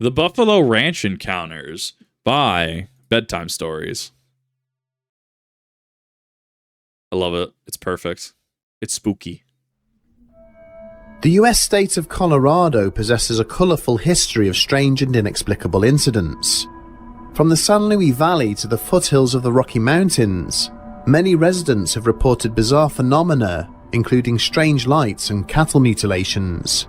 The Buffalo Ranch Encounters by Bedtime Stories. I love it. It's perfect. It's spooky. The US state of Colorado possesses a colourful history of strange and inexplicable incidents. From the San Luis Valley to the foothills of the Rocky Mountains, many residents have reported bizarre phenomena, including strange lights and cattle mutilations.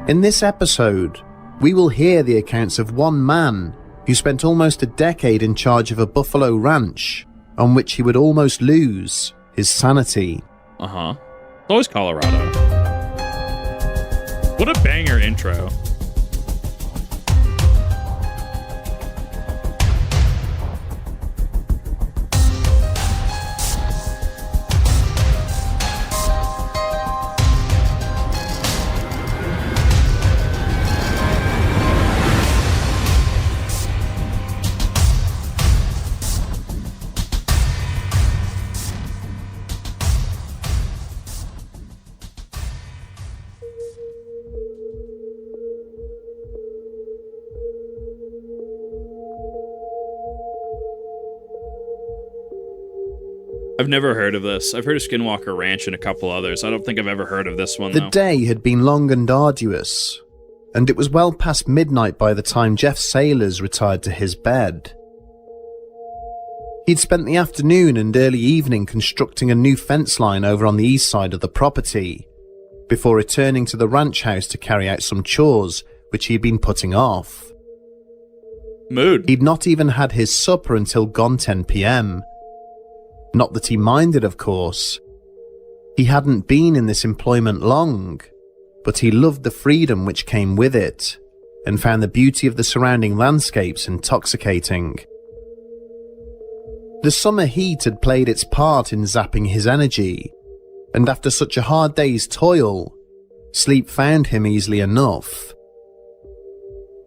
In this episode, we will hear the accounts of one man who spent almost a decade in charge of a buffalo ranch, on which he would almost lose his sanity. It's always Colorado. What a banger intro. I've never heard of this. I've heard of Skinwalker Ranch and a couple others. I don't think I've ever heard of this one, though. The day had been long and arduous, and it was well past midnight by the time Jeff Sailors retired to his bed. He'd spent the afternoon and early evening constructing a new fence line over on the east side of the property, before returning to the ranch house to carry out some chores which he'd been putting off. Mood. He'd not even had his supper until gone 10 p.m. Not that he minded, of course. He hadn't been in this employment long, but he loved the freedom which came with it, and found the beauty of the surrounding landscapes intoxicating. The summer heat had played its part in zapping his energy, and after such a hard day's toil, sleep found him easily enough.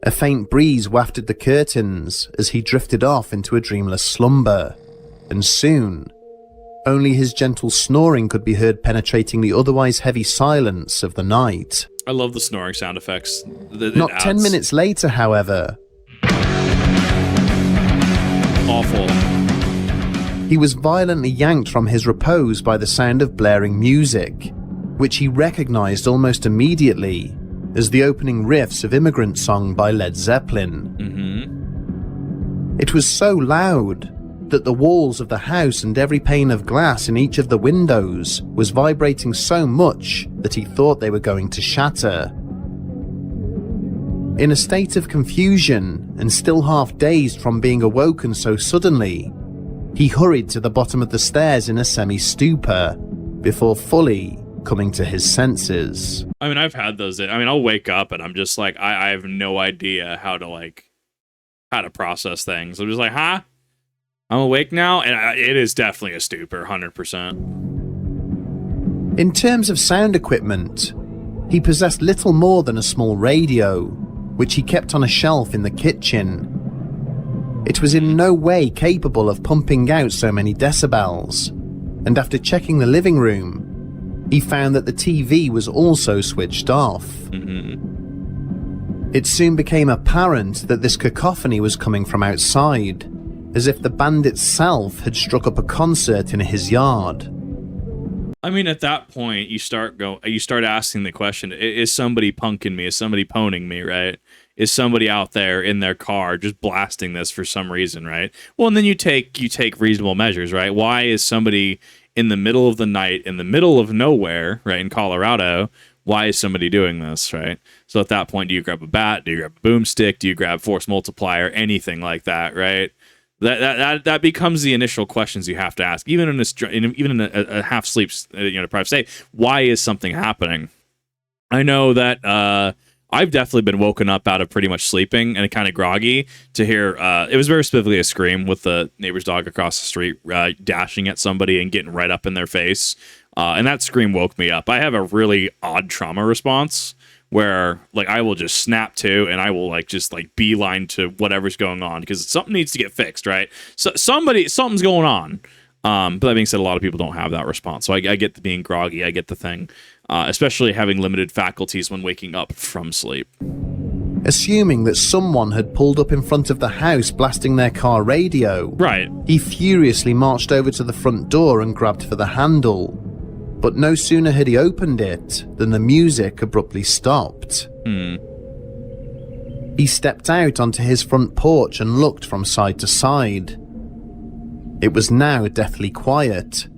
A faint breeze wafted the curtains as he drifted off into a dreamless slumber, and soon, only his gentle snoring could be heard penetrating the otherwise heavy silence of the night. I love the snoring sound effects. Not 10 minutes later, however, awful. He was violently yanked from his repose by the sound of blaring music, which he recognized almost immediately as the opening riffs of Immigrant Song by Led Zeppelin. It was so loud that the walls of the house and every pane of glass in each of the windows was vibrating so much that he thought they were going to shatter. In a state of confusion and still half dazed from being awoken so suddenly, he hurried to the bottom of the stairs in a semi-stupor before fully coming to his senses. I mean, I've had those. I'll wake up and I'm just like, I have no idea how to process things. I'm just like, I'm awake now, and it is definitely a stupor, 100%. In terms of sound equipment, he possessed little more than a small radio, which he kept on a shelf in the kitchen. It was in no way capable of pumping out so many decibels, and after checking the living room, he found that the TV was also switched off. It soon became apparent that this cacophony was coming from outside, as if the band itself had struck up a concert in his yard. I mean, at that point, you start asking the question, is somebody punking me? Is somebody poning me, right? Is somebody out there in their car just blasting this for some reason, right? Well, and then you take reasonable measures, right? Why is somebody in the middle of the night, in the middle of nowhere, right, in Colorado, why is somebody doing this, right? So at that point, do you grab a bat? Do you grab a boomstick? Do you grab force multiplier? Anything like that, right? That becomes the initial questions you have to ask, even in a half sleep, deprived state. Why is something happening? I know that I've definitely been woken up out of pretty much sleeping and kind of groggy to hear. It was very specifically a scream with the neighbor's dog across the street dashing at somebody and getting right up in their face, and that scream woke me up. I have a really odd trauma response where I will just snap to and I will just beeline to whatever's going on because something needs to get fixed, right? So something's going on. But that being said, a lot of people don't have that response. So I get the being groggy. I get the thing, especially having limited faculties when waking up from sleep. Assuming that someone had pulled up in front of the house blasting their car radio, Right. he furiously marched over to the front door and grabbed for the handle. But no sooner had he opened it than the music abruptly stopped. He stepped out onto his front porch and looked from side to side. It was now deathly quiet.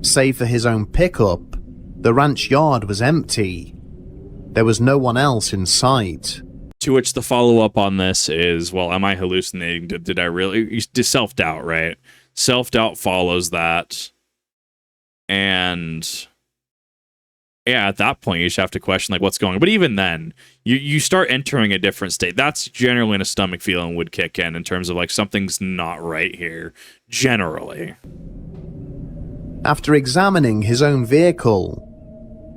Save for his own pickup, the ranch yard was empty. There was no one else in sight. To which the follow-up on this is, well, am I hallucinating? Did I really? Self-doubt, right? Self-doubt follows that. And yeah, at that point, you just have to question, like, what's going on. But even then, you start entering a different state. That's generally when a stomach feeling would kick in terms of, like, something's not right here, generally. After examining his own vehicle,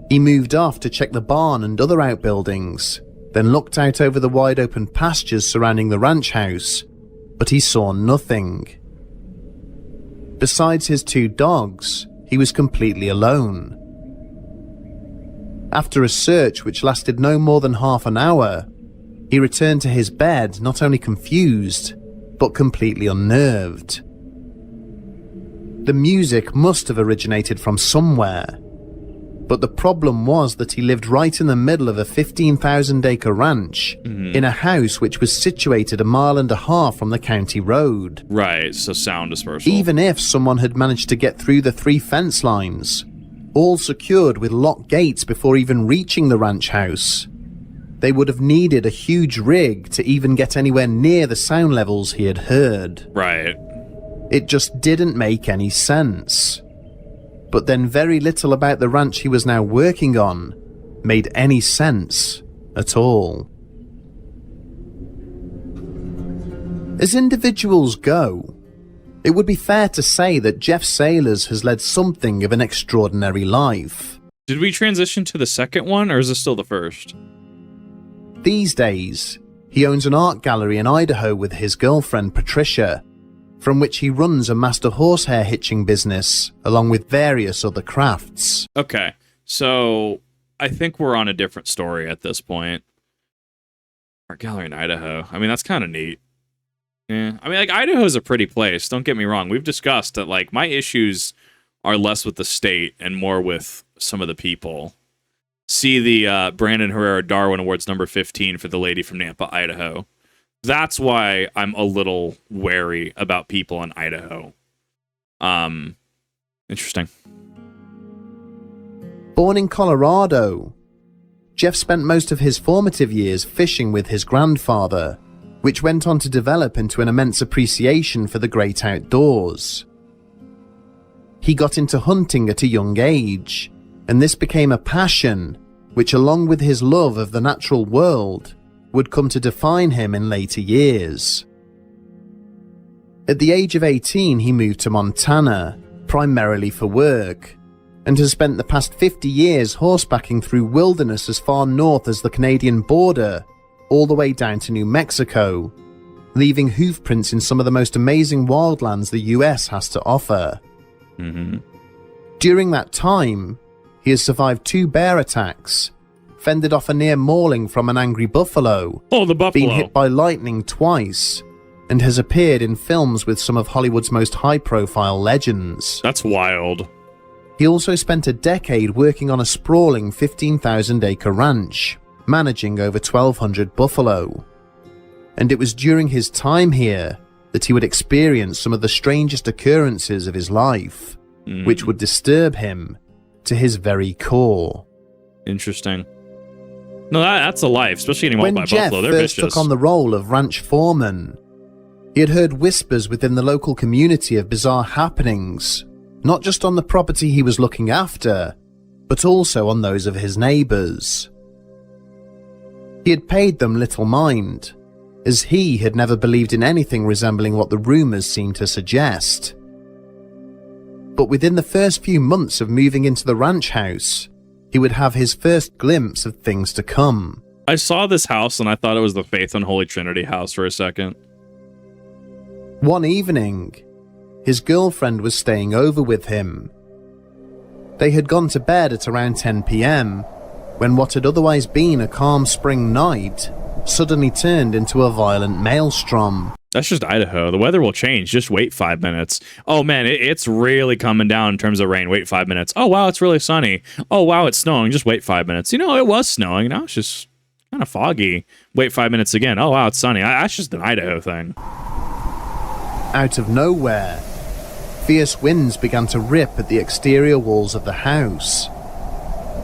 he moved off to check the barn and other outbuildings, then looked out over the wide open pastures surrounding the ranch house, but he saw nothing. Besides his 2 dogs, he was completely alone. After a search which lasted no more than half an hour, he returned to his bed not only confused, but completely unnerved. The music must have originated from somewhere, but the problem was that he lived right in the middle of a 15,000-acre ranch in a house which was situated 1.5 miles from the county road. Right, so sound dispersal. Even if someone had managed to get through the 3 fence lines, all secured with locked gates before even reaching the ranch house, they would have needed a huge rig to even get anywhere near the sound levels he had heard. Right. It just didn't make any sense. But then very little about the ranch he was now working on made any sense at all. As individuals go, it would be fair to say that Jeff Sailors has led something of an extraordinary life. Did we transition to the second one, or is this still the first? These days, he owns an art gallery in Idaho with his girlfriend Patricia, from which he runs a master horsehair hitching business, along with various other crafts. Okay, so I think we're on a different story at this point. Art gallery in Idaho. I mean, that's kind of neat. Yeah, I mean, like, Idaho's a pretty place, don't get me wrong. We've discussed that, like, my issues are less with the state and more with some of the people. See the Brandon Herrera Darwin Awards number 15 for the lady from Nampa, Idaho. That's why I'm a little wary about people in Idaho. Interesting. Born in Colorado, Jeff spent most of his formative years fishing with his grandfather, which went on to develop into an immense appreciation for the great outdoors. He got into hunting at a young age, and this became a passion, which along with his love of the natural world, would come to define him in later years. At the age of 18, he moved to Montana, primarily for work, and has spent the past 50 years horsebacking through wilderness as far north as the Canadian border, all the way down to New Mexico, leaving hoof prints in some of the most amazing wildlands the US has to offer. During that time, he has survived 2 bear attacks, fended off a near mauling from an angry buffalo, Oh, the buffalo. been hit by lightning twice, and has appeared in films with some of Hollywood's most high-profile legends. That's wild. He also spent a decade working on a sprawling 15,000-acre ranch, managing over 1,200 buffalo. And it was during his time here that he would experience some of the strangest occurrences of his life, which would disturb him to his very core. Interesting. No, that's a life, especially getting mauled by When Jeff buffalo. They're first vicious. took on the role of ranch foreman, he had heard whispers within the local community of bizarre happenings, not just on the property he was looking after, but also on those of his neighbours. He had paid them little mind, as he had never believed in anything resembling what the rumours seemed to suggest. But within the first few months of moving into the ranch house, he would have his first glimpse of things to come. I saw this house and I thought it was the Faith and Holy Trinity house for a second. One evening, his girlfriend was staying over with him. They had gone to bed at around 10 p.m, when what had otherwise been a calm spring night suddenly turned into a violent maelstrom. That's just Idaho. The weather will change. Just wait 5 minutes. Oh, man, it's really coming down in terms of rain. Wait 5 minutes. Oh, wow, it's really sunny. Oh, wow, it's snowing. Just wait 5 minutes. You know, it was snowing. Now it's just kind of foggy. Wait 5 minutes again. Oh, wow, it's sunny. That's just an Idaho thing. Out of nowhere, fierce winds began to rip at the exterior walls of the house.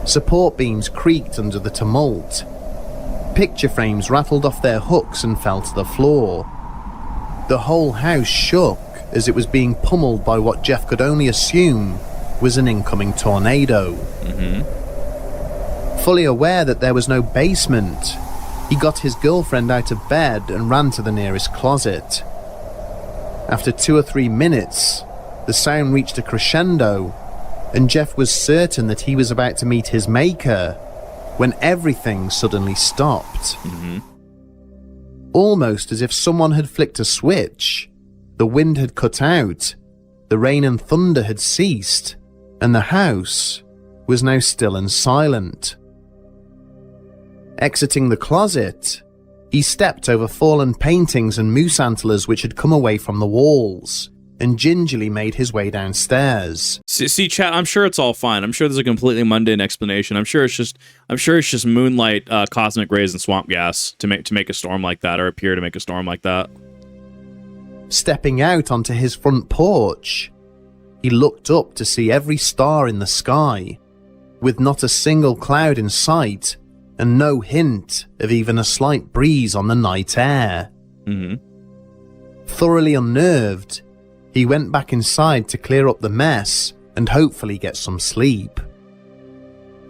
Support beams creaked under the tumult. Picture frames rattled off their hooks and fell to the floor. The whole house shook as it was being pummeled by what Jeff could only assume was an incoming tornado. Fully aware that there was no basement, he got his girlfriend out of bed and ran to the nearest closet. After 2 or 3 minutes, the sound reached a crescendo, and Jeff was certain that he was about to meet his maker when everything suddenly stopped. Almost as if someone had flicked a switch, the wind had cut out, the rain and thunder had ceased, and the house was now still and silent. Exiting the closet, he stepped over fallen paintings and moose antlers which had come away from the walls, and gingerly made his way downstairs. See, chat. I'm sure it's all fine. I'm sure there's a completely mundane explanation. I'm sure it's just moonlight, cosmic rays, and swamp gas to make a storm like that, or appear to make a storm like that. Stepping out onto his front porch, he looked up to see every star in the sky, with not a single cloud in sight, and no hint of even a slight breeze on the night air. Thoroughly unnerved, he went back inside to clear up the mess and hopefully get some sleep.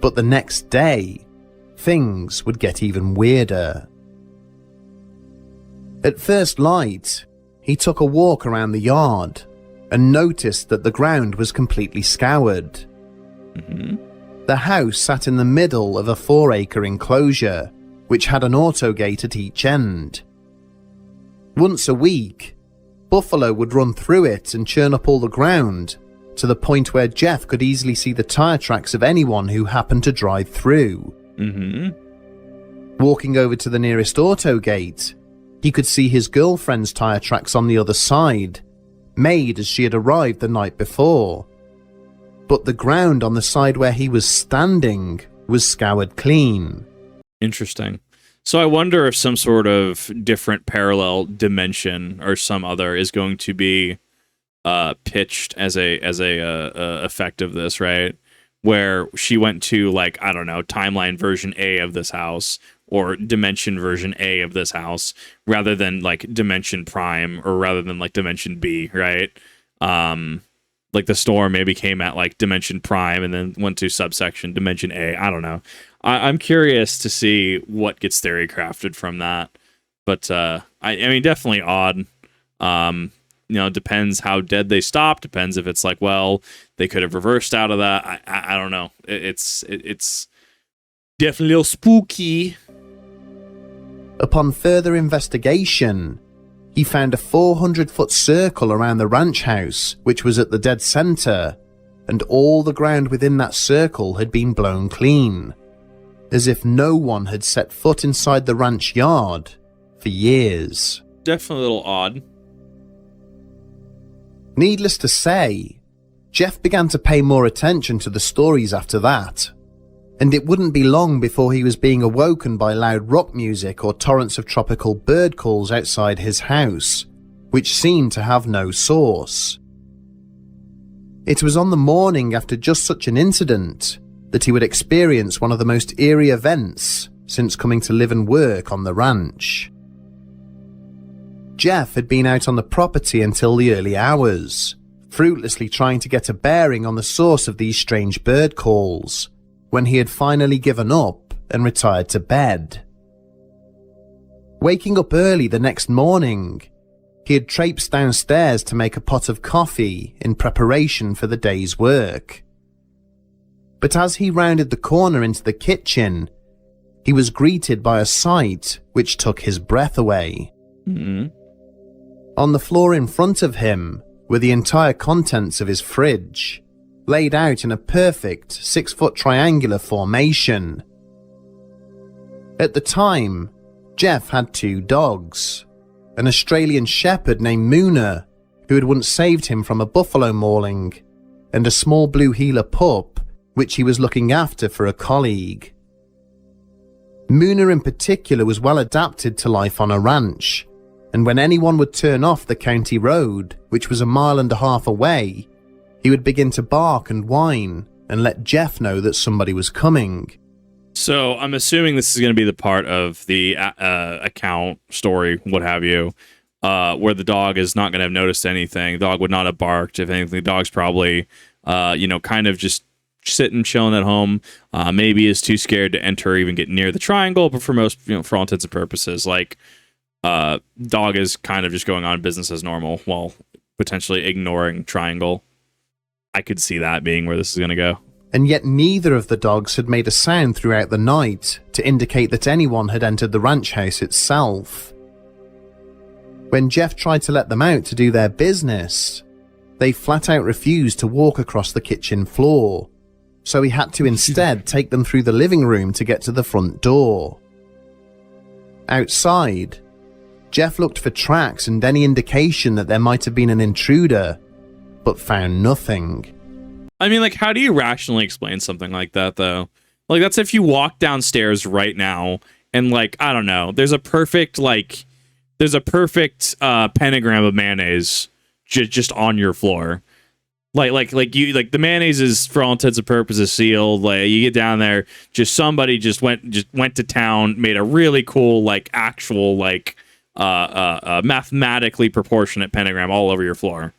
But the next day, things would get even weirder. At first light, he took a walk around the yard and noticed that the ground was completely scoured. The house sat in the middle of a 4-acre enclosure, which had an auto gate at each end. Once a week, buffalo would run through it and churn up all the ground, to the point where Jeff could easily see the tire tracks of anyone who happened to drive through. Walking over to the nearest auto gate, he could see his girlfriend's tire tracks on the other side, made as she had arrived the night before. But the ground on the side where he was standing was scoured clean. Interesting. So I wonder if some sort of different parallel dimension or some other is going to be pitched as a effect of this, right? Where she went to, like, I don't know, timeline version A of this house, or dimension version A of this house, rather than like dimension prime, or rather than like dimension B, right? Like the storm maybe came at like dimension prime and then went to subsection dimension A. I don't know. I'm curious to see what gets theory crafted from that. But I mean, definitely odd. Depends how dead they stop. Depends if it's like, well, they could have reversed out of that. I don't know. It's definitely a little spooky. Upon further investigation, he found a 400-foot circle around the ranch house, which was at the dead center, and all the ground within that circle had been blown clean, as if no one had set foot inside the ranch yard for years. Definitely a little odd. Needless to say, Jeff began to pay more attention to the stories after that, and it wouldn't be long before he was being awoken by loud rock music or torrents of tropical bird calls outside his house, which seemed to have no source. It was on the morning after just such an incident that he would experience one of the most eerie events since coming to live and work on the ranch. Jeff had been out on the property until the early hours, fruitlessly trying to get a bearing on the source of these strange bird calls, when he had finally given up and retired to bed. Waking up early the next morning, he had traipsed downstairs to make a pot of coffee in preparation for the day's work. But as he rounded the corner into the kitchen, he was greeted by a sight which took his breath away. On the floor in front of him were the entire contents of his fridge, laid out in a perfect 6-foot triangular formation, At the time, Jeff had 2 dogs, an Australian shepherd named Moona, who had once saved him from a buffalo mauling, and a small blue heeler pup, which he was looking after for a colleague. Moona in particular was well adapted to life on a ranch, and when anyone would turn off the county road, which was 1.5 miles away, he would begin to bark and whine and let Jeff know that somebody was coming. So I'm assuming this is going to be the part of the account, story, what have you, where the dog is not going to have noticed anything. The dog would not have barked. If anything, the dog's probably, kind of just sitting, chilling at home. Maybe is too scared to enter or even get near the triangle. But for most, for all intents and purposes, dog is kind of just going on business as normal while potentially ignoring triangle. I could see that being where this is going to go. And yet neither of the dogs had made a sound throughout the night to indicate that anyone had entered the ranch house itself. When Jeff tried to let them out to do their business, they flat out refused to walk across the kitchen floor, so he had to instead take them through the living room to get to the front door. Outside, Jeff looked for tracks and any indication that there might have been an intruder, but found nothing. I mean, how do you rationally explain something like that, though? That's if you walk downstairs right now and, I don't know, there's a perfect pentagram of mayonnaise just on your floor. The mayonnaise is, for all intents and purposes, sealed. You get down there, somebody just went to town, made a really cool, actual, mathematically proportionate pentagram all over your floor.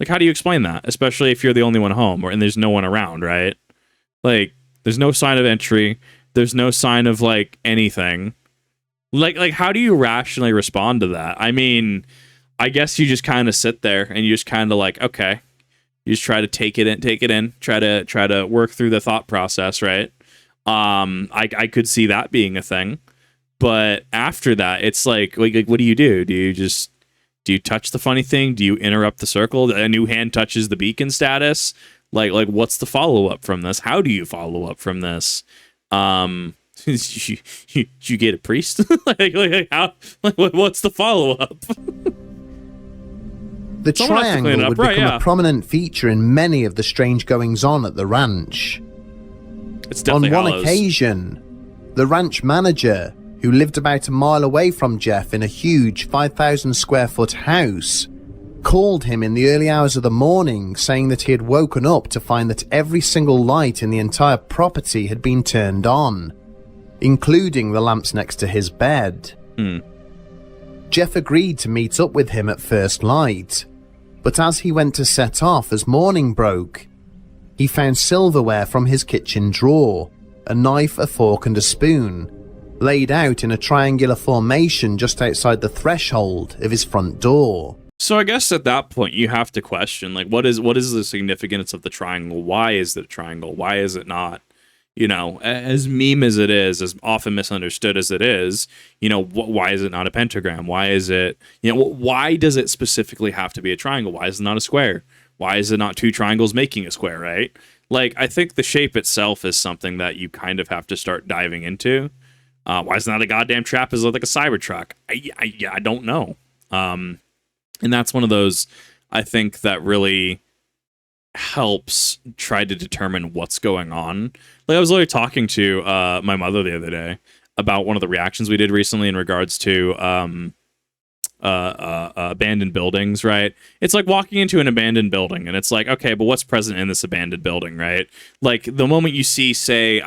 How do you explain that? Especially if you're the only one home and there's no one around, right? There's no sign of entry. There's no sign of, anything. How do you rationally respond to that? I mean, I guess you just kind of sit there and you just kind of okay. You just try to take it in, try to work through the thought process, right? I could see that being a thing. But after that, it's what do you do? Do you touch the funny thing? Do you interrupt the circle? A new hand touches the beacon status? What's the follow-up from this? How do you follow up from this? You get a priest? How? What's the follow-up? The triangle would become a prominent feature in many of the strange goings-on at the ranch. It's definitely on one occasion, the ranch manager, who lived about 1 mile away from Jeff in a huge 5,000 square foot house, called him in the early hours of the morning saying that he had woken up to find that every single light in the entire property had been turned on, including the lamps next to his bed. Jeff agreed to meet up with him at first light, but as he went to set off as morning broke, he found silverware from his kitchen drawer, a knife, a fork and a spoon, laid out in a triangular formation just outside the threshold of his front door. So I guess at that point you have to question, what is the significance of the triangle? Why is it a triangle? Why is it not, as meme as it is, as often misunderstood as it is, why is it not a pentagram? Why is it, why does it specifically have to be a triangle? Why is it not a square? Why is it not 2 triangles making a square, right? I think the shape itself is something that you kind of have to start diving into. Why is it not a goddamn trap? Is it like a Cybertruck? I don't know. And that's one of those, I think, that really helps try to determine what's going on. I was literally talking to my mother the other day about one of the reactions we did recently in regards to abandoned buildings, right? It's like walking into an abandoned building and it's okay, but what's present in this abandoned building, right? The moment you see, say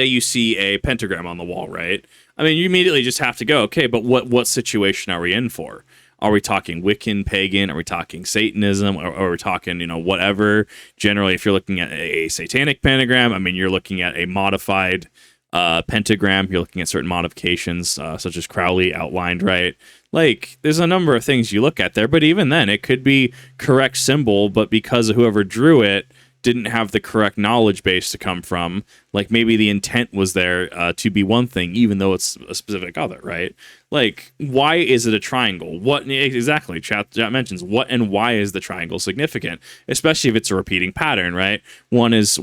you see a pentagram on the wall, right? I mean, you immediately just have to go, okay, but what situation are we in for? Are we talking Wiccan, pagan? Are we talking Satanism? Or are we talking, whatever? Generally, if you're looking at a satanic pentagram, I mean, you're looking at a modified pentagram. You're looking at certain modifications, such as Crowley outlined, right? There's a number of things you look at there, but even then, it could be correct symbol, but because of whoever drew it didn't have the correct knowledge base to come from. Like maybe the intent was there to be one thing, even though it's a specific other, right? Like, why is it a triangle? What exactly? Chat mentions what and why is the triangle significant, especially if it's a repeating pattern, right? One is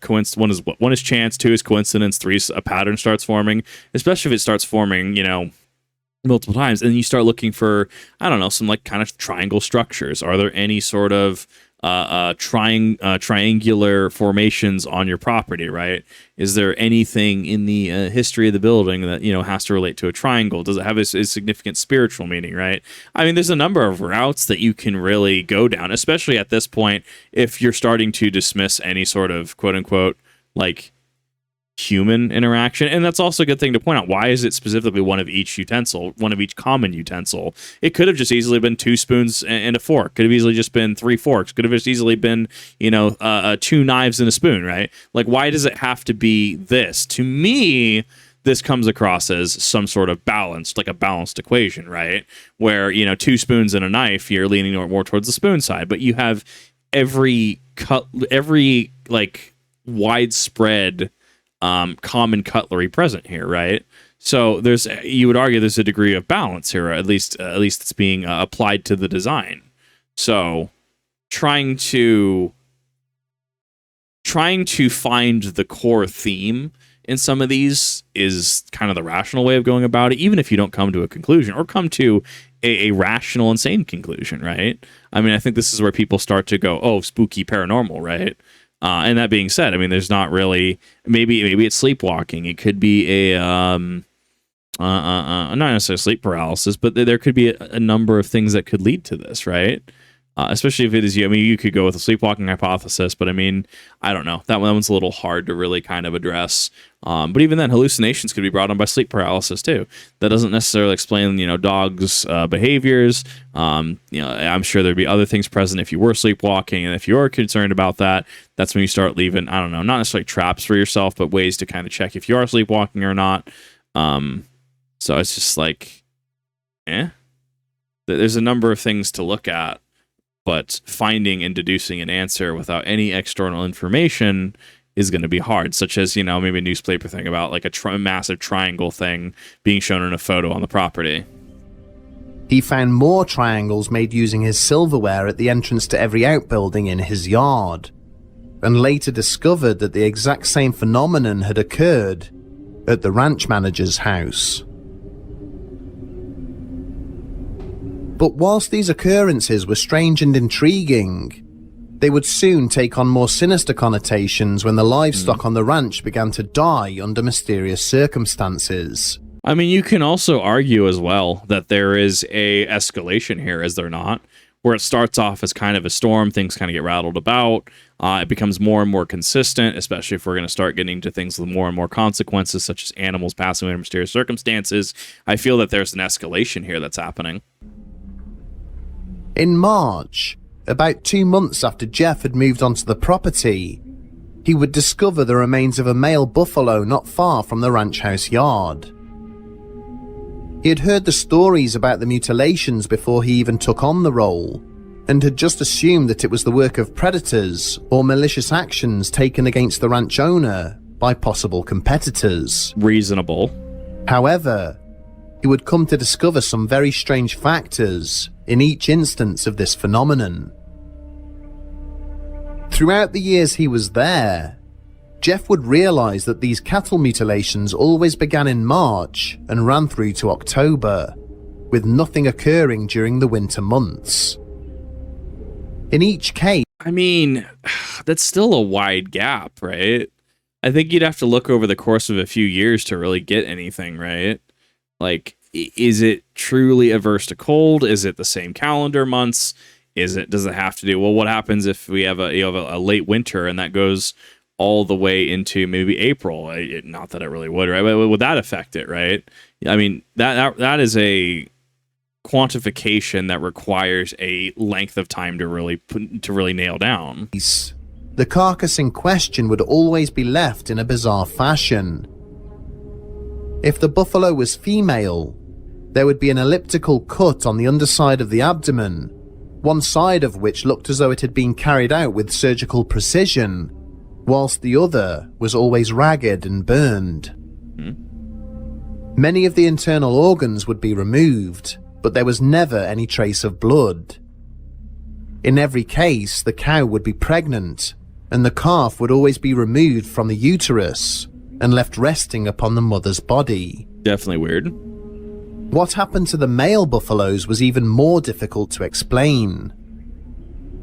coincidence. One is chance. Two is coincidence. Three is a pattern starts forming, especially if it starts forming, multiple times, and you start looking for, I don't know, some like kind of triangle structures. Are there any sort of triangular formations on your property, right? Is there anything in the history of the building that has to relate to a triangle? Does it have a significant spiritual meaning, right? I mean, there's a number of routes that you can really go down, especially at this point if you're starting to dismiss any sort of quote unquote like human interaction. And that's also a good thing to point out. Why is it specifically one of each utensil, one of each common utensil? It could have just easily been 2 spoons and a fork. Could have easily just been 3 forks. Could have just easily been 2 knives and a spoon, right? Like, why does it have to be this? To me, this comes across as some sort of balanced, like a balanced equation, right? Where 2 spoons and a knife, you're leaning more towards the spoon side, but you have every like widespread common cutlery present here, right? So you would argue there's a degree of balance here, or at least it's being applied to the design. So trying to find the core theme in some of these is kind of the rational way of going about it, even if you don't come to a conclusion or come to a rational, insane conclusion, right? I mean, I think this is where people start to go, oh, spooky paranormal, right? And that being said, I mean, there's not really, maybe it's sleepwalking. It could be not necessarily sleep paralysis, but there could be a number of things that could lead to this, right? Especially if it is you. I mean, you could go with a sleepwalking hypothesis, but I mean, I don't know. That one's a little hard to really kind of address. But even then, hallucinations could be brought on by sleep paralysis too. That doesn't necessarily explain, dogs' behaviors. I'm sure there'd be other things present if you were sleepwalking, and if you're concerned about that, that's when you start leaving, I don't know, not necessarily traps for yourself, but ways to kind of check if you are sleepwalking or not. So it's just like, there's a number of things to look at. But finding and deducing an answer without any external information is going to be hard, such as, maybe a newspaper thing about like a massive triangle thing being shown in a photo on the property. He found more triangles made using his silverware at the entrance to every outbuilding in his yard, and later discovered that the exact same phenomenon had occurred at the ranch manager's house. But whilst these occurrences were strange and intriguing, they would soon take on more sinister connotations when the livestock on the ranch began to die under mysterious circumstances. I mean, you can also argue as well that there is a escalation here, is there not? Where it starts off as kind of a storm, things kind of get rattled about, it becomes more and more consistent, especially if we're going to start getting to things with more and more consequences, such as animals passing away in mysterious circumstances. I feel that there's an escalation here that's happening. In March, about 2 months after Jeff had moved onto the property, he would discover the remains of a male buffalo not far from the ranch house yard. He had heard the stories about the mutilations before he even took on the role, and had just assumed that it was the work of predators or malicious actions taken against the ranch owner by possible competitors. Reasonable. However, he would come to discover some very strange factors in each instance of this phenomenon. Throughout the years he was there, Jeff would realize that these cattle mutilations always began in March and ran through to October, with nothing occurring during the winter months. In each case, I mean, that's still a wide gap, right? I think you'd have to look over the course of a few years to really get anything, right? Like, is it truly averse to cold? Is it the same calendar months? Does it have to do, well, what happens if we have a late winter and that goes all the way into maybe April? Not that it really would, right? But would that affect it, right? I mean, that is a quantification that requires a length of time to really nail down. the carcass in question would always be left in a bizarre fashion. If the buffalo was female, there would be an elliptical cut on the underside of the abdomen, one side of which looked as though it had been carried out with surgical precision, whilst the other was always ragged and burned. Many of the internal organs would be removed, but there was never any trace of blood. In every case, the cow would be pregnant, and the calf would always be removed from the uterus and left resting upon the mother's body. Definitely weird. What happened to the male buffaloes was even more difficult to explain.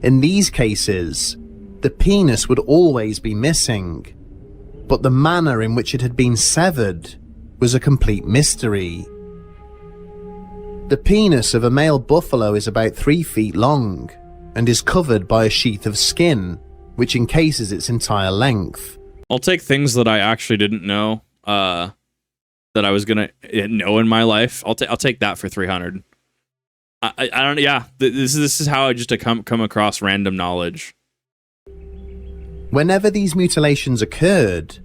In these cases, the penis would always be missing, but the manner in which it had been severed was a complete mystery. The penis of a male buffalo is about 3 feet long and is covered by a sheath of skin which encases its entire length. I'll take things that I actually didn't know that I was gonna know in my life. I'll take that for 300. I don't. Yeah, this is how I just come across random knowledge. Whenever these mutilations occurred,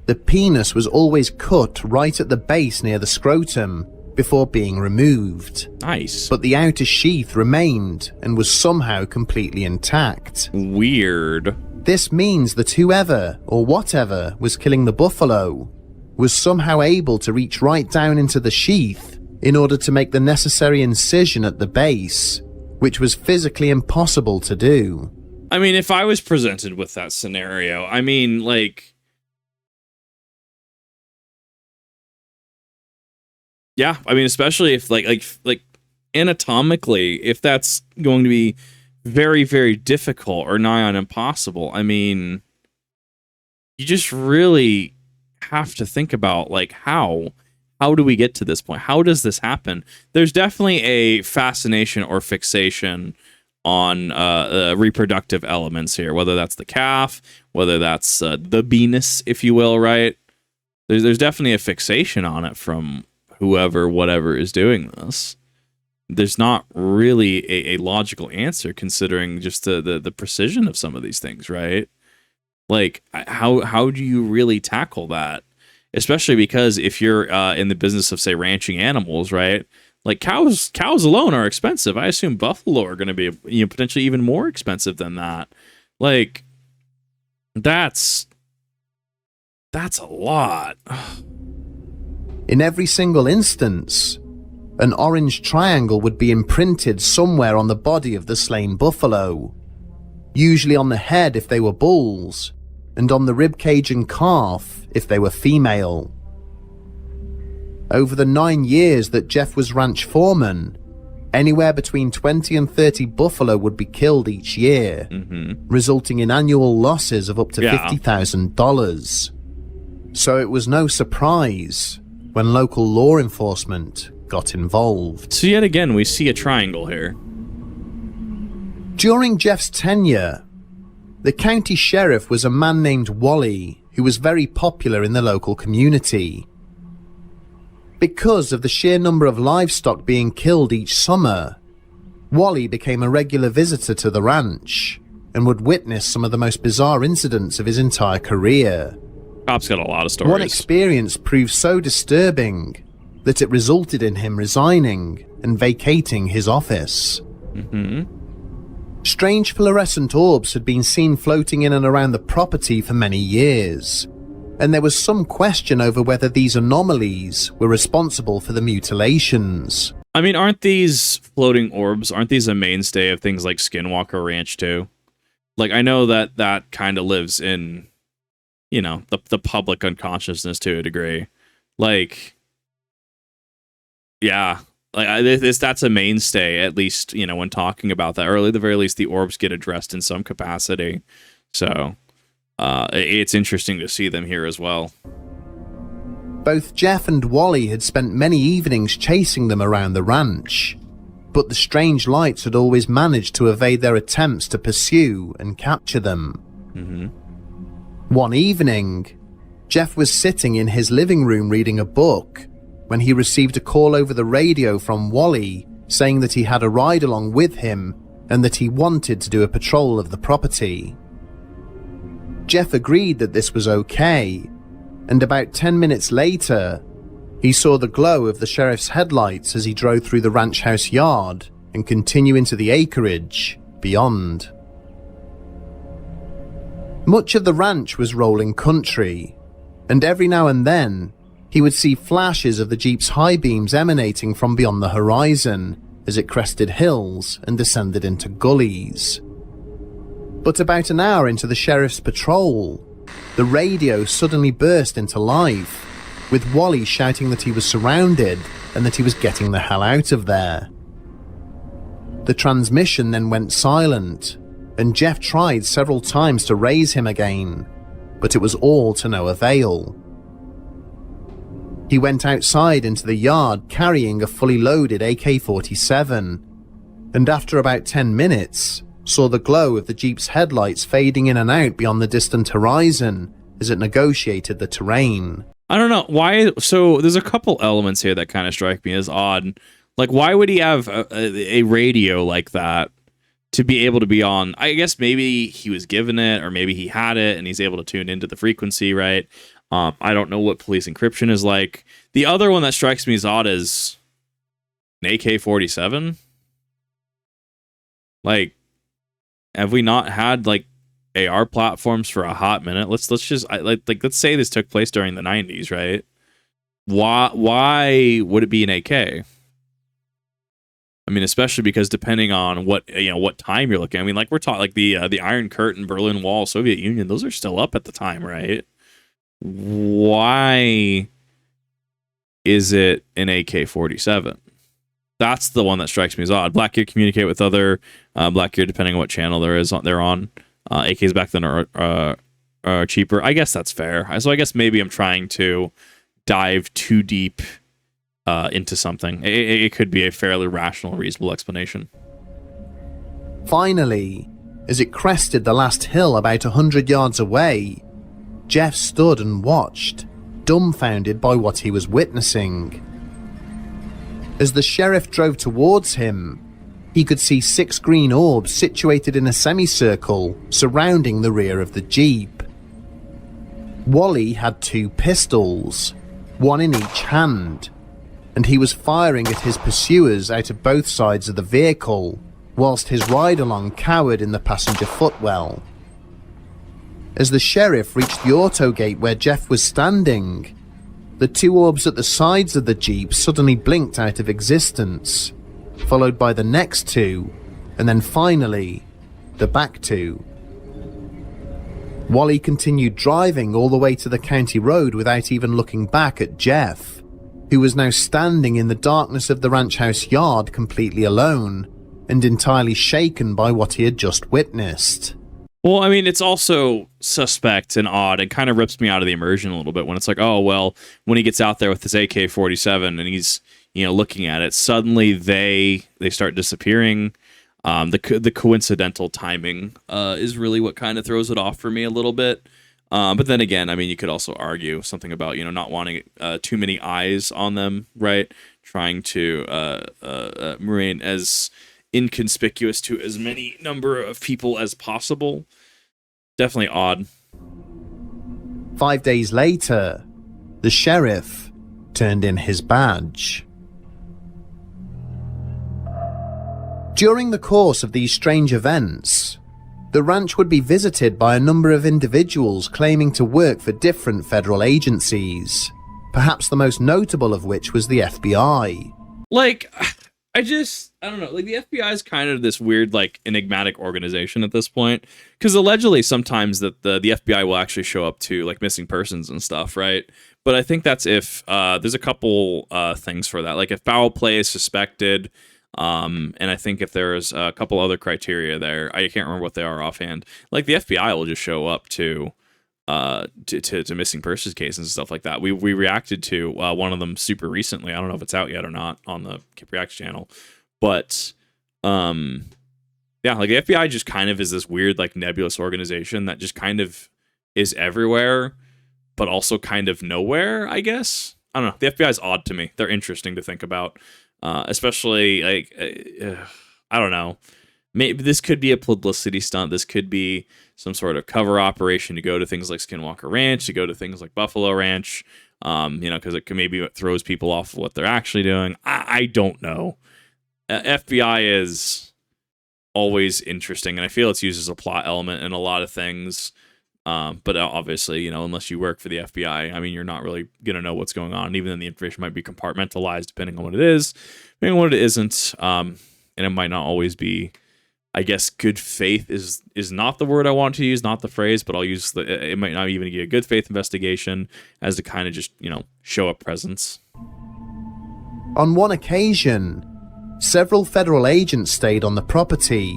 the penis was always cut right at the base near the scrotum before being removed. Nice. But the outer sheath remained and was somehow completely intact. Weird. This means that whoever or whatever was killing the buffalo was somehow able to reach right down into the sheath in order to make the necessary incision at the base, which was physically impossible to do. I mean, if I was presented with that scenario, I mean, like, yeah, I mean, especially if like anatomically, if that's going to be very, very difficult or nigh on impossible, I mean, you just really have to think about, like, how do we get to this point? How does this happen? There's definitely a fascination or fixation on reproductive elements here, whether that's the calf, whether that's the penis, if you will, right? There's definitely a fixation on it from whoever, whatever is doing this. There's not really a logical answer considering just the precision of some of these things, right? Like, how do you really tackle that? Especially because if you're in the business of, say, ranching animals, right? Like, cows alone are expensive. I assume buffalo are going to be, you know, potentially even more expensive than that. Like, that's a lot. In every single instance, an orange triangle would be imprinted somewhere on the body of the slain buffalo, usually on the head if they were bulls, and on the ribcage and calf if they were female. Over the 9 years that Jeff was ranch foreman, anywhere between 20 and 30 buffalo would be killed each year, resulting in annual losses of up to $50,000. So it was no surprise when local law enforcement got involved. So yet again, we see a triangle here. During Jeff's tenure, the county sheriff was a man named Wally who was very popular in the local community. Because of the sheer number of livestock being killed each summer, Wally became a regular visitor to the ranch and would witness some of the most bizarre incidents of his entire career. Cop's got a lot of stories. One experience proved so disturbing that it resulted in him resigning and vacating his office. Strange fluorescent orbs had been seen floating in and around the property for many years, and there was some question over whether these anomalies were responsible for the mutilations. I mean, aren't these floating orbs, aren't these a mainstay of things like Skinwalker Ranch too? Like, I know that kind of lives in, you know, the public unconsciousness to a degree. Like, yeah, like that's a mainstay, at least, you know, when talking about that, or at the very least the orbs get addressed in some capacity. So it's interesting to see them here as well. Both Jeff and Wally had spent many evenings chasing them around the ranch, but the strange lights had always managed to evade their attempts to pursue and capture them. One evening, Jeff was sitting in his living room reading a book when he received a call over the radio from Wally saying that he had a ride along with him and that he wanted to do a patrol of the property. Jeff agreed that this was okay, and about 10 minutes later, he saw the glow of the sheriff's headlights as he drove through the ranch house yard and continue into the acreage beyond. Much of the ranch was rolling country, and every now and then he would see flashes of the Jeep's high beams emanating from beyond the horizon as it crested hills and descended into gullies. But about an hour into the sheriff's patrol, the radio suddenly burst into life, with Wally shouting that he was surrounded and that he was getting the hell out of there. The transmission then went silent, and Jeff tried several times to raise him again, but it was all to no avail. He went outside into the yard carrying a fully loaded AK-47, and after about 10 minutes, saw the glow of the Jeep's headlights fading in and out beyond the distant horizon as it negotiated the terrain. I don't know why. So there's a couple elements here that kind of strike me as odd. Like, why would he have a radio like that to be able to be on? I guess maybe he was given it, or maybe he had it and he's able to tune into the frequency, right? I don't know what police encryption is like. The other one that strikes me as odd is an AK-47. Like, have we not had like AR platforms for a hot minute? Let's say this took place during the 90s, right? Why would it be an AK? I mean, especially because depending on what time you're looking. I mean, like we're talking like the Iron Curtain, Berlin Wall, Soviet Union. Those are still up at the time, right? Why is it an AK-47? That's the one that strikes me as odd. Blackgear communicate with other Blackgear depending on what channel they're on. AKs back then are cheaper. I guess that's fair. So I guess maybe I'm trying to dive too deep into something. It could be a fairly rational, reasonable explanation. Finally, as it crested the last hill about 100 yards away, Jeff stood and watched, dumbfounded by what he was witnessing. As the sheriff drove towards him, he could see 6 green orbs situated in a semicircle surrounding the rear of the Jeep. Wally had 2 pistols, one in each hand, and he was firing at his pursuers out of both sides of the vehicle, whilst his ride-along cowered in the passenger footwell. As the sheriff reached the auto gate where Jeff was standing, the 2 orbs at the sides of the Jeep suddenly blinked out of existence, followed by the next 2, and then finally, the back 2. Wally continued driving all the way to the county road without even looking back at Jeff, who was now standing in the darkness of the ranch house yard completely alone, and entirely shaken by what he had just witnessed. Well, I mean, it's also suspect and odd and kind of rips me out of the immersion a little bit when it's like, oh, well, when he gets out there with his AK-47 and he's, looking at it, suddenly they start disappearing. The coincidental timing is really what kind of throws it off for me a little bit. But then again, I mean, you could also argue something about, not wanting too many eyes on them, right? Trying to remain as inconspicuous to as many number of people as possible. Definitely odd. 5 days later, the sheriff turned in his badge. During the course of these strange events, the ranch would be visited by a number of individuals claiming to work for different federal agencies, perhaps the most notable of which was the FBI. I don't know. Like, the FBI is kind of this weird, enigmatic organization at this point. Because allegedly, sometimes the FBI will actually show up to, missing persons and stuff, right? But I think that's if there's a couple things for that. Like, if foul play is suspected, and I think if there's a couple other criteria there, I can't remember what they are offhand. Like, the FBI will just show up to missing persons cases and stuff like that. We reacted to one of them super recently. I don't know if it's out yet or not on the Kip Reacts channel, but yeah, the FBI just kind of is this weird nebulous organization that just kind of is everywhere, but also kind of nowhere. I guess I don't know. The FBI is odd to me. They're interesting to think about, especially I don't know. Maybe this could be a publicity stunt. This could be some sort of cover operation to go to things like Skinwalker Ranch, to go to things like Buffalo Ranch, because it throws people off of what they're actually doing. I don't know. FBI is always interesting, and I feel it's used as a plot element in a lot of things. But obviously, unless you work for the FBI, I mean, you're not really going to know what's going on. Even then, the information might be compartmentalized depending on what it is, depending on what it isn't. And it might not always be, I guess, good faith is not the word I want to use, not the phrase, but I'll use it might not even be a good faith investigation as to kind of just, show a presence. On one occasion, several federal agents stayed on the property,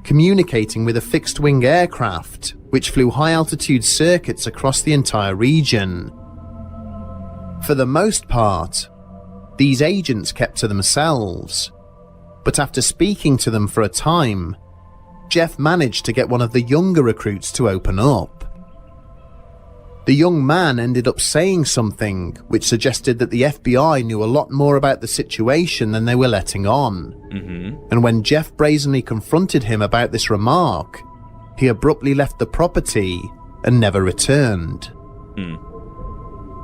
communicating with a fixed-wing aircraft which flew high-altitude circuits across the entire region. For the most part, these agents kept to themselves, but after speaking to them for a time, Jeff managed to get one of the younger recruits to open up. The young man ended up saying something which suggested that the FBI knew a lot more about the situation than they were letting on. And when Jeff brazenly confronted him about this remark, he abruptly left the property and never returned.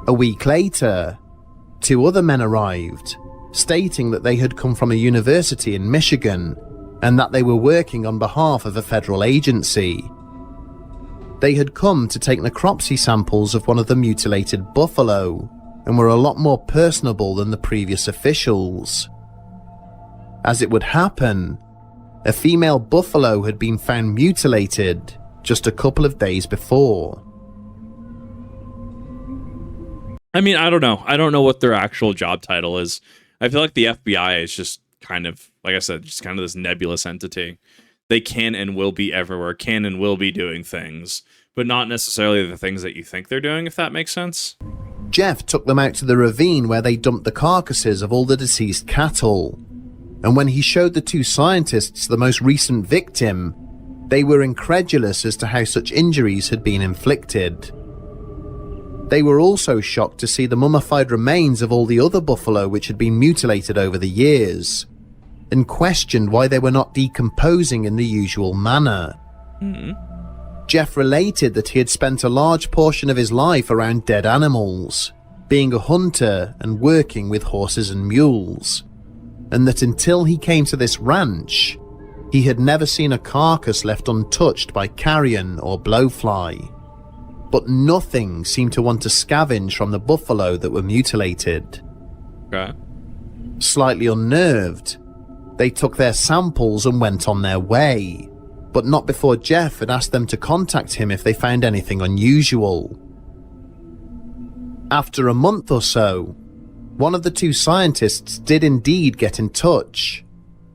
A week later, 2 other men arrived, stating that they had come from a university in Michigan and that they were working on behalf of a federal agency. They had come to take necropsy samples of one of the mutilated buffalo and were a lot more personable than the previous officials. As it would happen, a female buffalo had been found mutilated just a couple of days before. I mean, I don't know. I don't know what their actual job title is. I feel like the FBI is just kind of, like I said, just kind of this nebulous entity. They can and will be everywhere, can and will be doing things, but not necessarily the things that you think they're doing, if that makes sense. Jeff took them out to the ravine where they dumped the carcasses of all the deceased cattle, and when he showed the 2 scientists the most recent victim, they were incredulous as to how such injuries had been inflicted. They were also shocked to see the mummified remains of all the other buffalo which had been mutilated over the years, and questioned why they were not decomposing in the usual manner. Jeff related that he had spent a large portion of his life around dead animals, being a hunter and working with horses and mules, and that until he came to this ranch, he had never seen a carcass left untouched by carrion or blowfly. But nothing seemed to want to scavenge from the buffalo that were mutilated. Okay. Slightly unnerved, they took their samples and went on their way, but not before Jeff had asked them to contact him if they found anything unusual. After a month or so, one of the 2 scientists did indeed get in touch,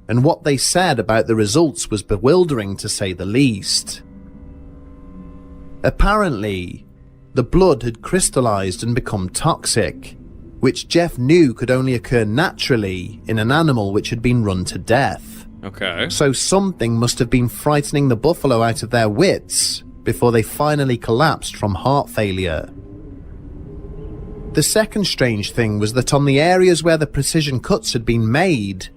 and what they said about the results was bewildering to say the least. Apparently, the blood had crystallized and become toxic, which Jeff knew could only occur naturally in an animal which had been run to death. Okay. So something must have been frightening the buffalo out of their wits before they finally collapsed from heart failure. The second strange thing was that on the areas where the precision cuts had been made,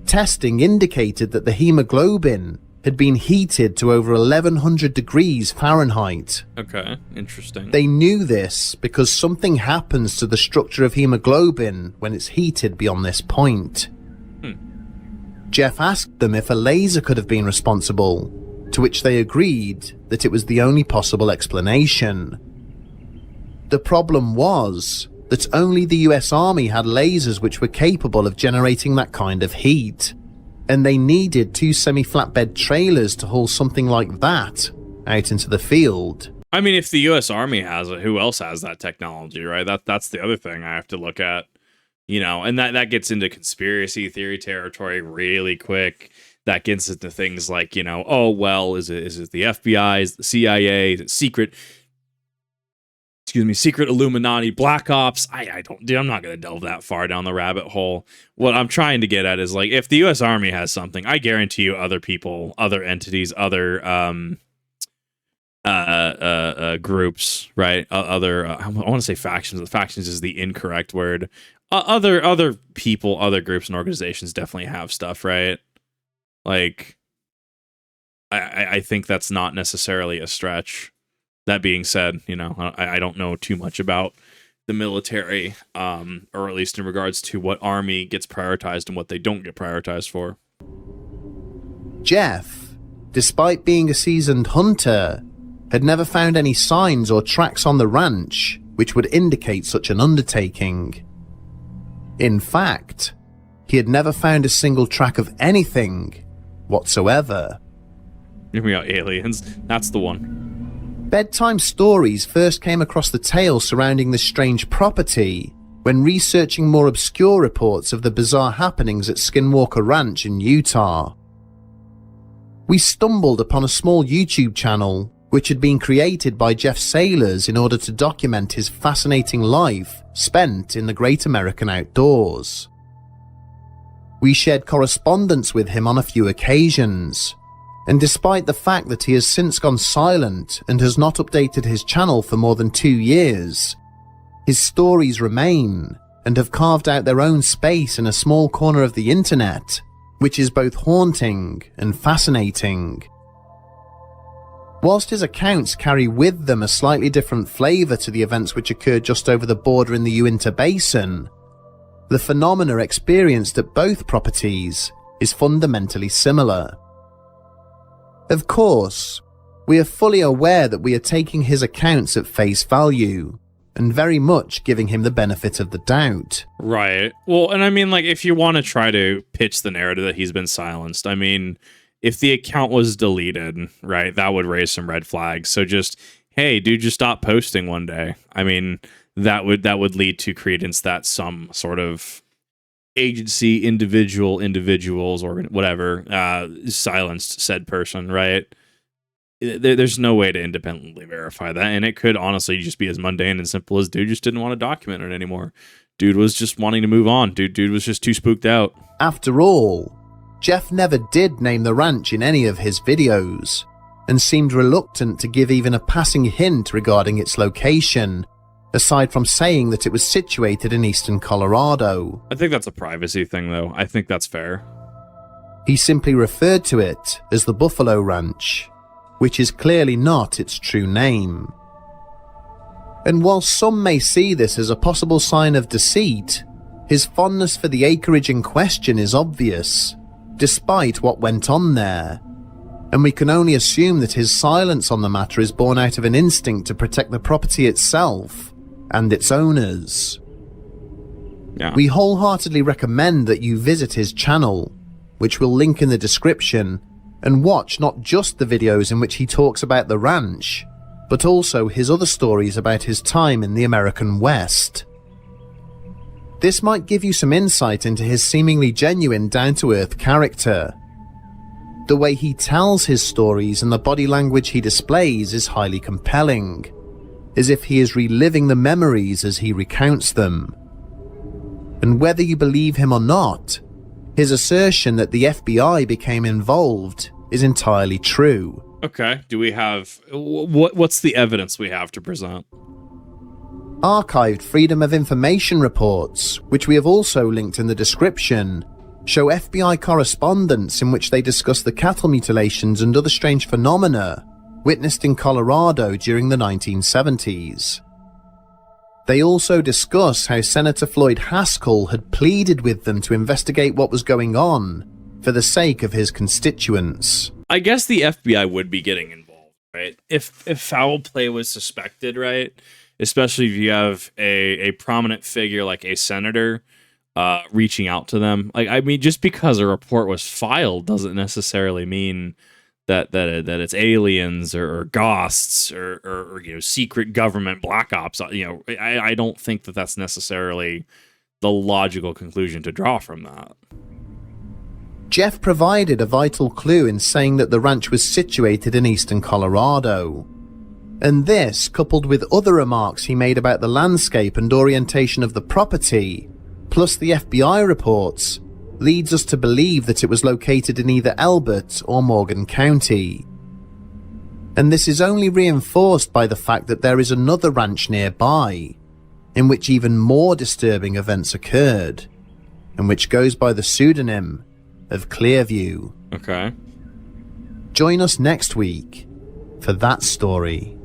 testing indicated that the hemoglobin had been heated to over 1100 degrees Fahrenheit. Okay, interesting. They knew this because something happens to the structure of hemoglobin when it's heated beyond this point. Jeff asked them if a laser could have been responsible, to which they agreed that it was the only possible explanation. The problem was that only the US Army had lasers which were capable of generating that kind of heat, and they needed 2 semi-flatbed trailers to haul something like that out into the field. I mean, if the US Army has it, who else has that technology, right? That's the other thing I have to look at. And that gets into conspiracy theory territory really quick. That gets into things like, oh, well, is it the FBI, is it the CIA, is it secret Illuminati, Black Ops? I'm not going to delve that far down the rabbit hole. What I'm trying to get at is, like, if the U.S. Army has something, I guarantee you other people, other entities, other groups, right? I want to say factions. The factions is the incorrect word. Other people, other groups and organizations definitely have stuff, right? Like, I think that's not necessarily a stretch. That being said, I don't know too much about the military, or at least in regards to what army gets prioritized and what they don't get prioritized for. Jeff, despite being a seasoned hunter, had never found any signs or tracks on the ranch which would indicate such an undertaking. In fact, he had never found a single track of anything whatsoever. Here we go, aliens. That's the one. Bedtime Stories first came across the tale surrounding this strange property when researching more obscure reports of the bizarre happenings at Skinwalker Ranch in Utah. We stumbled upon a small YouTube channel which had been created by Jeff Sailors in order to document his fascinating life spent in the great American outdoors. We shared correspondence with him on a few occasions, and despite the fact that he has since gone silent and has not updated his channel for more than 2 years, his stories remain and have carved out their own space in a small corner of the internet, which is both haunting and fascinating. Whilst his accounts carry with them a slightly different flavour to the events which occurred just over the border in the Uinta Basin, the phenomena experienced at both properties is fundamentally similar. Of course, we are fully aware that we are taking his accounts at face value, and very much giving him the benefit of the doubt. Right. Well, and I mean, like, if you want to try to pitch the narrative that he's been silenced, I mean, if the account was deleted, right, that would raise some red flags. So just, hey, dude, just stop posting one day. I mean, that would lead to credence that some sort of agency, individuals, or whatever, silenced said person, right? There's no way to independently verify that, and it could honestly just be as mundane and simple as dude just didn't want to document it anymore. Dude was just wanting to move on. Dude was just too spooked out. After all, Jeff never did name the ranch in any of his videos, and seemed reluctant to give even a passing hint regarding its location, aside from saying that it was situated in eastern Colorado. I think that's a privacy thing, though. I think that's fair. He simply referred to it as the Buffalo Ranch, which is clearly not its true name. And while some may see this as a possible sign of deceit, his fondness for the acreage in question is obvious, despite what went on there, and we can only assume that his silence on the matter is born out of an instinct to protect the property itself and its owners. Yeah. We wholeheartedly recommend that you visit his channel, which we'll link in the description, and watch not just the videos in which he talks about the ranch, but also his other stories about his time in the American West. This might give you some insight into his seemingly genuine, down-to-earth character. The way he tells his stories and the body language he displays is highly compelling, as if he is reliving the memories as he recounts them. And whether you believe him or not, his assertion that the FBI became involved is entirely true. Okay, do we have... What's the evidence we have to present? Archived Freedom of Information reports, which we have also linked in the description, show FBI correspondence in which they discuss the cattle mutilations and other strange phenomena witnessed in Colorado during the 1970s. They also discuss how Senator Floyd Haskell had pleaded with them to investigate what was going on for the sake of his constituents. I guess the FBI would be getting involved, right? If foul play was suspected, right? Especially if you have a prominent figure like a senator reaching out to them. Like, I mean, just because a report was filed doesn't necessarily mean that it's aliens or ghosts or secret government black ops. I don't think that that's necessarily the logical conclusion to draw from that. Jeff provided a vital clue in saying that the ranch was situated in eastern Colorado. And this, coupled with other remarks he made about the landscape and orientation of the property, plus the FBI reports, leads us to believe that it was located in either Elbert or Morgan County. And this is only reinforced by the fact that there is another ranch nearby, in which even more disturbing events occurred, and which goes by the pseudonym of Clearview. Okay. Join us next week for that story.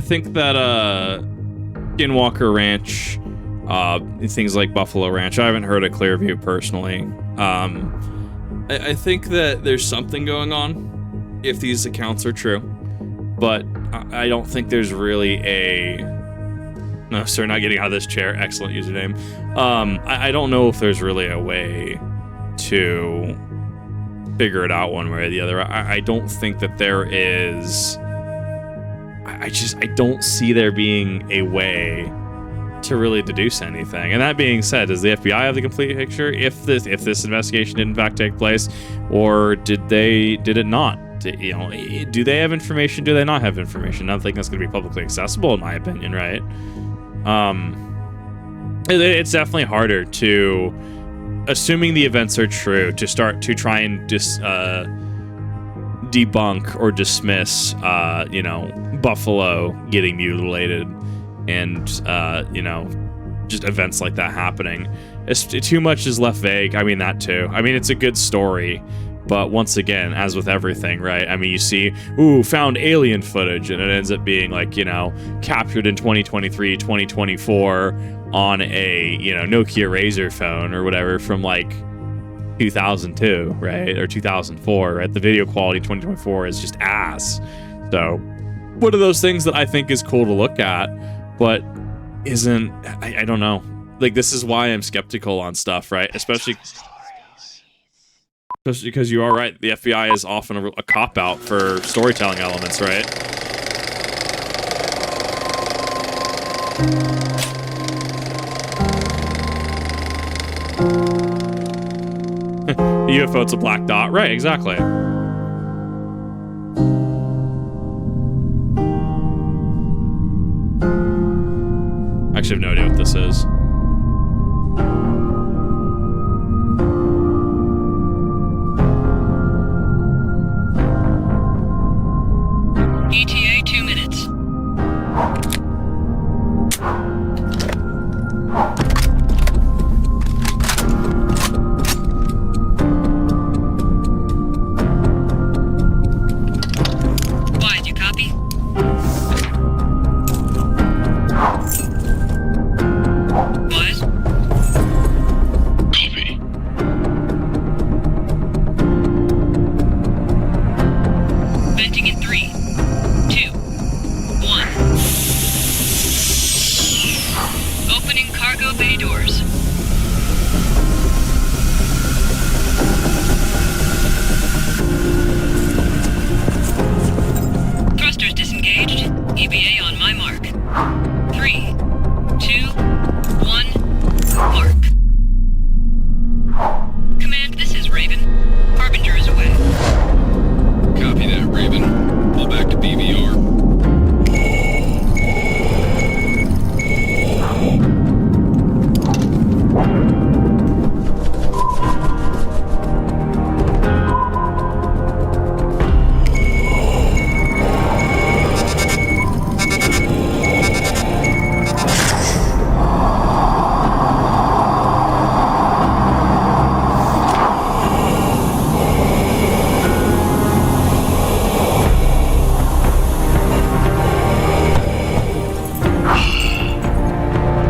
think that Skinwalker Ranch, things like Buffalo Ranch, I haven't heard of Clearview personally. I think that there's something going on if these accounts are true, but I don't think there's really no, sir, not getting out of this chair. Excellent username. I don't know if there's really a way to figure it out one way or the other. I don't think that there is. I don't see there being a way to really deduce anything. And that being said, does the FBI have the complete picture if this investigation did in fact take place, or did it not? Do they have information? Do they not have information? I don't think that's going to be publicly accessible, in my opinion, right? It's definitely harder to, assuming the events are true, to start to try and debunk or dismiss, Buffalo getting mutilated and, just events like that happening. Too much is left vague. I mean, that too. I mean, it's a good story, but once again, as with everything, right? I mean, you see, found alien footage, and it ends up being like, captured in 2023, 2024 on a, Nokia Razr phone or whatever from like 2002, right? Or 2004, right? The video quality 2024 is just ass. So one of those things that I think is cool to look at, but isn't, I don't know. Like, this is why I'm skeptical on stuff, right? Especially because you are right. The FBI is often a cop-out for storytelling elements, right? The UFO, it's a black dot. Right, exactly. I actually have no idea what this is. ETA 2 minutes. Why, do you copy? What? Copy. Venting in 3, 2, 1. Opening cargo bay doors. Thrusters disengaged. EVA on my mark. 3, 2, 1. Mark. Command, this is Raven. Harbinger is away. Copy that, Raven. Pull back to BVR.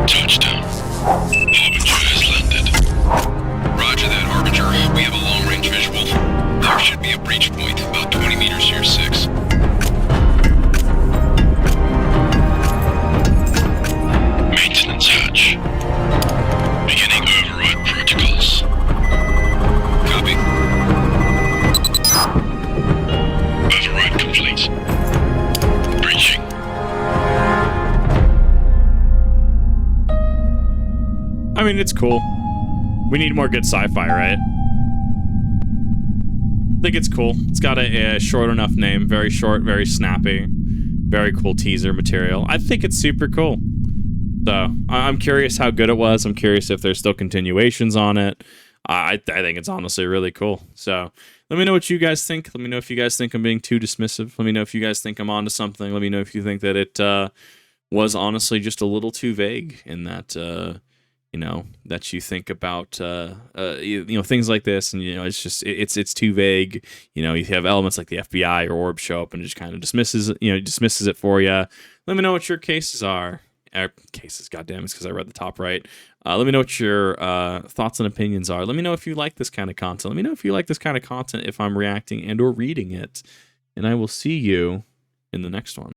Touchdown. Harbinger has landed. Roger that, Harbinger. We have a long-range visual. There should be a breach point about 20 meters to your 6. Maintenance hatch. Beginning override protocols. Copy. Override complete. Breaching. I mean, it's cool. We need more good sci-fi, right? I think it's cool. It's got a short enough name, very short, very snappy, very cool teaser material. I think it's super cool. So I'm curious how good it was. I'm curious if there's still continuations on it. I think it's honestly really cool. So let me know what you guys think. Let me know if you guys think I'm being too dismissive. Let me know if you guys think I'm onto something. Let me know if you think that it was honestly just a little too vague in that that you think about things like this, and it's just it's too vague. You have elements like the FBI or Orb show up and just kind of dismisses it for you. Let me know what your cases are. Cases, goddamn, it's because I read the top right. Let me know what your thoughts and opinions are. Let me know if you like this kind of content. Let me know if you like this kind of content if I'm reacting and or reading it. And I will see you in the next one.